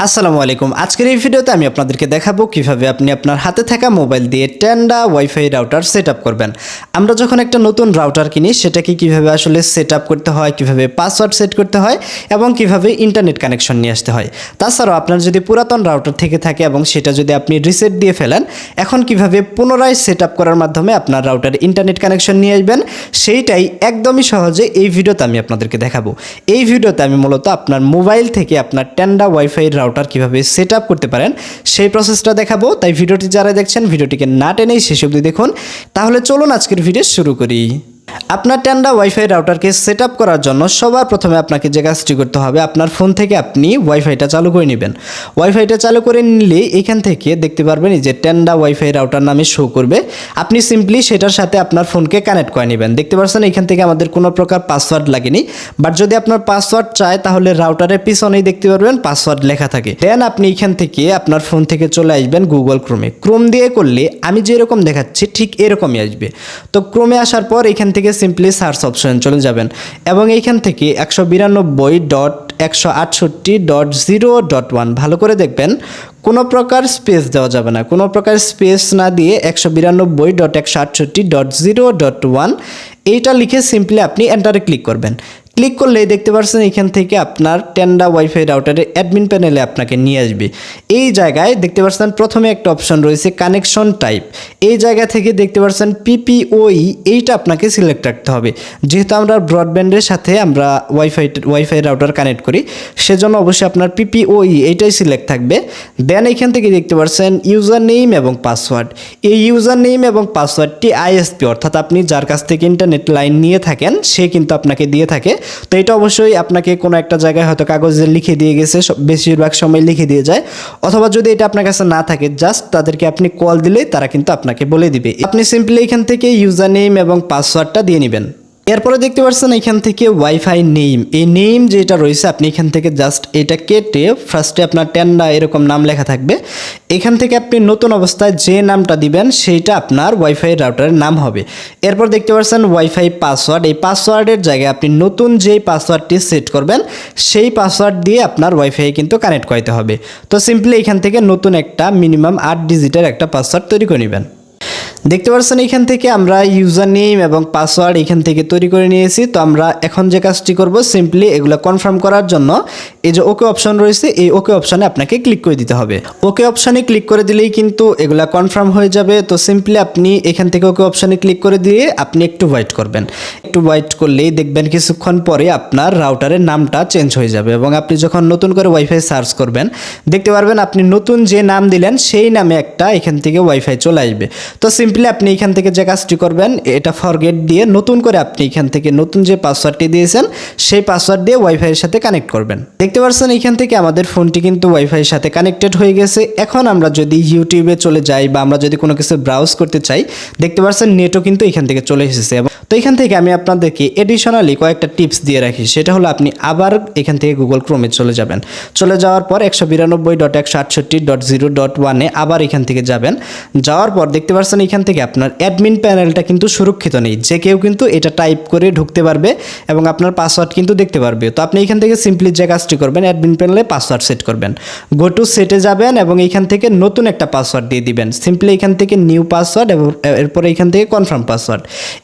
আসসালামু আলাইকুম। আজকের এই ভিডিওতে আমি আপনাদেরকে দেখাবো কিভাবে আপনি আপনার হাতে থাকা মোবাইল দিয়ে টেন্ডা ওয়াইফাই রাউটার সেটআপ করবেন। আমরা যখন একটা নতুন রাউটার কিনি সেটাকে কিভাবে আসলে সেটআপ করতে হয়, কিভাবে পাসওয়ার্ড সেট করতে হয় এবং কিভাবে ইন্টারনেট কানেকশন নিয়ে আসতে হয়। তাছাড়াও আপনার যদি পুরাতন রাউটার থেকে থাকে এবং সেটা যদি আপনি রিসেট দিয়ে ফেলেন, এখন কিভাবে পুনরায় সেটআপ করার মাধ্যমে আপনার রাউটারে ইন্টারনেট কানেকশন নিয়ে আসবেন, সেইটাই একদমই সহজে এই ভিডিওতে আমি আপনাদেরকে দেখাবো। এই ভিডিওতে আমি মূলত আপনার মোবাইল থেকে আপনার টেন্ডা ওয়াইফাই রাউটার কিভাবে সেটআপ করতে পারেন সেই প্রসেসটা দেখাবো। তাই ভিডিওটি যারা দেখছেন ভিডিওটিকে না টেনেই শেষ অবধি দেখুন। তাহলে চলুন আজকের ভিডিও শুরু করি। আপনার টেন্ডা ওয়াইফাই রাউটারকে সেটআপ করার জন্য সবার প্রথমে আপনাকে যে কাজটি করতে হবে, আপনার ফোন থেকে আপনি ওয়াইফাইটা চালু করে নেবেন। ওয়াইফাইটা চালু করে নিলে এখান থেকে দেখতে পারবেন যে টেন্ডা ওয়াইফাই রাউটার নামে শো করবে। আপনি সিম্পলি সেটার সাথে আপনার ফোনকে কানেক্ট করে নেবেন। দেখতে পাচ্ছেন এখান থেকে আমাদের কোনো প্রকার পাসওয়ার্ড লাগেনি, বাট যদি আপনার পাসওয়ার্ড চায় তাহলে রাউটারের পিছনেই দেখতে পারবেন পাসওয়ার্ড লেখা থাকে। দেন আপনি এখান থেকে আপনার ফোন থেকে চলে আসবেন গুগল ক্রোমে। ক্রোম দিয়ে করলে আমি যেরকম দেখাচ্ছি ঠিক এরকমই আসবে। তো ক্রোমে আসার পর এখান থেকে সিম্পলি সার্চ অপশন চলে যাবেন এবং এইখান থেকে 192.168.0.1 ভালো করে দেখবেন, কোনো প্রকার স্পেস দেওয়া যাবে না। কোনো প্রকার স্পেস না দিয়ে 192.168.0.1 এইটা লিখে সিম্পলি আপনি এন্টারে ক্লিক করবেন। ক্লিক করলেই দেখতে পাচ্ছেন এখান থেকে আপনার টেন্ডা ওয়াইফাই রাউটারের অ্যাডমিন প্যানেলে আপনাকে নিয়ে আসবে। এই জায়গায় দেখতে পাচ্ছেন প্রথমে একটা অপশন রয়েছে কানেকশন টাইপ। এই জায়গা থেকে দেখতে পাচ্ছেন পিপিওই, এইটা আপনাকে সিলেক্ট রাখতে হবে। যেহেতু আমরা ব্রডব্যান্ডের সাথে আমরা ওয়াইফাই রাউটার কানেক্ট করি, সেজন্য অবশ্যই আপনার পিপিওই এইটাই সিলেক্ট থাকবে। দেন এখান থেকে দেখতে পাচ্ছেন ইউজার নেম এবং পাসওয়ার্ড। এই ইউজার নেম এবং পাসওয়ার্ডটি আইএসপি অর্থাৎ আপনি যার কাছ থেকে ইন্টারনেট লাইন নিয়ে থাকেন সে কিন্তু আপনাকে দিয়ে থাকে। তো এটা অবশ্যই আপনাকে কোনো একটা জায়গায় হয়তো কাগজে লিখে দিয়ে গেছে, বেশিরভাগ সময় লিখে দিয়ে যায়। অথবা যদি এটা আপনার কাছে না থাকে, জাস্ট তাদেরকে আপনি কল দিলেই তারা কিন্তু আপনাকে বলে দিবে। আপনি সিম্পলি এখান থেকে ইউজার নেম এবং পাসওয়ার্ডটা দিয়ে নেবেন। এরপরে দেখতে পাচ্ছেন এখান থেকে ওয়াইফাই নেম, এই নেম যেটা রয়েছে আপনি এখান থেকে জাস্ট এটা কেটে ফার্স্টে আপনার টেন্ডা এরকম নাম লেখা থাকবে। এখান থেকে আপনি নতুন অবস্থায় যে নামটা দিবেন সেইটা আপনার ওয়াইফাই রাউটারের নাম হবে। এরপর দেখতে পাচ্ছেন ওয়াইফাই পাসওয়ার্ড, এই পাসওয়ার্ডের জায়গায় আপনি নতুন যেই পাসওয়ার্ডটি সেট করবেন সেই পাসওয়ার্ড দিয়ে আপনার ওয়াইফাই কিন্তু কানেক্ট করতে হবে। তো সিম্পলি এখান থেকে নতুন একটা মিনিমাম 8 ডিজিটের একটা পাসওয়ার্ড তৈরি করে নেবেন। দেখতে পাচ্ছেন এখান থেকে আমরা ইউজার নেম এবং পাসওয়ার্ড এখান থেকে তৈরি করে নিয়েছি। তো আমরা এখন যে কাজটি করব, সিম্পলি এগুলো কনফার্ম করার জন্য এই যে ওকে অপশন রয়েছে, এই ওকে অপশনে আপনাকে ক্লিক করে দিতে হবে। ওকে অপশনে ক্লিক করে দিলেই কিন্তু এগুলা কনফার্ম হয়ে যাবে। তো সিম্পলি আপনি এখান থেকে ওকে অপশনে ক্লিক করে দিয়ে আপনি একটু ওয়েট করবেন। একটু ওয়েট করলেই দেখবেন কিছুক্ষণ পরে আপনার রাউটারের নামটা চেঞ্জ হয়ে যাবে এবং আপনি যখন নতুন করে ওয়াইফাই সার্চ করবেন দেখতে পারবেন আপনি নতুন যে নাম দিলেন সেই নামে একটা এখান থেকে ওয়াইফাই চলে আসবে। তো সিম্পলি আপনি এখান থেকে যে কাজটি করবেন, এটা ফরগেট দিয়ে নতুন করে আপনি এখান থেকে নতুন যে পাসওয়ার্ডটি দিয়েছেন সেই পাসওয়ার্ড দিয়ে ওয়াইফাইয়ের সাথে কানেক্ট করবেন। দেখতে পাচ্ছেন এখান থেকে আমাদের ফোনটি কিন্তু ওয়াইফাইয়ের সাথে কানেক্টেড হয়ে গেছে। এখন আমরা যদি ইউটিউবে চলে যাই বা আমরা যদি কোনো কিছু ব্রাউজ করতে চাই, দেখতে পাচ্ছেন নেটও কিন্তু এখান থেকে চলে এসেছে। তো এখান থেকে আমি আপনাদেরকে এডিশনালি কয়েকটা টিপস দিয়ে রাখি। সেটা হলো আপনি আবার এখান থেকে গুগল ক্রোমে চলে যাবেন। চলে যাওয়ার পর 192.168.0.1 আবার এখান থেকে যাবেন। যাওয়ার পর দেখতে পাচ্ছেন এখান থেকে আপনার অ্যাডমিন প্যানেলটা কিন্তু সুরক্ষিত নেই, যে কেউ কিন্তু এটা টাইপ করে ঢুকতে পারবে এবং আপনার পাসওয়ার্ড কিন্তু দেখতে পারবে। তো আপনি এখান থেকে সিম্পলি যে কাজটি করবেন, অ্যাডমিন প্যানেলে পাসওয়ার্ড সেট করবেন। গো টু সেটে যাবেন এবং এখান থেকে নতুন একটা পাসওয়ার্ড দিয়ে দিবেন। সিম্পলি এখান থেকে নিউ পাসওয়ার্ড এবং এরপরে এখান থেকে কনফার্ম পাসওয়ার্ড।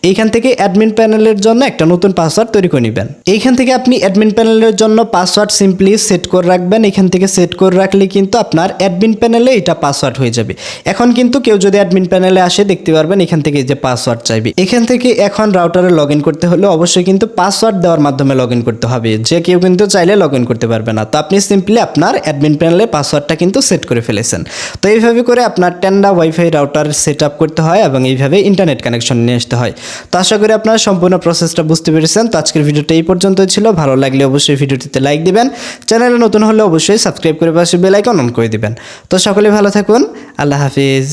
এইখান থেকে অ্যাডমিন প্যানেলের জন্য একটা নতুন পাসওয়ার্ড তৈরি করে নেবেন। এইখান থেকে আপনি অ্যাডমিন প্যানেলের জন্য পাসওয়ার্ড সিম্পলি সেট করে রাখবেন। এখান থেকে সেট করে রাখলে কিন্তু আপনার অ্যাডমিন প্যানেলে এটা পাসওয়ার্ড হয়ে যাবে। এখন কিন্তু কেউ যদি অ্যাডমিন প্যানেলে আসে দেখতে পারবেন এখান থেকে যে পাসওয়ার্ড চাইবে। এখান থেকে এখন রাউটারে লগ ইন করতে হলে অবশ্যই কিন্তু পাসওয়ার্ড দেওয়ার মাধ্যমে লগ ইন করতে হবে, যে কেউ কিন্তু চাইলে লগ ইন করতে পারবে না। তো আপনি সিম্পলি আপনার অ্যাডমিন প্যানেলে পাসওয়ার্ডটা কিন্তু সেট করে ফেলেছেন। তো এইভাবে করে আপনার Tenda wifi router set up করতে হয় এবং এইভাবে ইন্টারনেট কানেকশন নিয়ে আসতে হয়। তো আশা করি আপনারা সম্পূর্ণ প্রসেসটা বুঝতে পেরেছেন। তো আজকের ভিডিওটা এই পর্যন্তই ছিল। ভালো লাগলে অবশ্যই ভিডিওটিতে লাইক দিবেন, চ্যানেলে নতুন হলে অবশ্যই সাবস্ক্রাইব করে পাশে বেল আইকন অন করে দিবেন। তো সকলে ভালো থাকুন, আল্লাহ হাফিজ।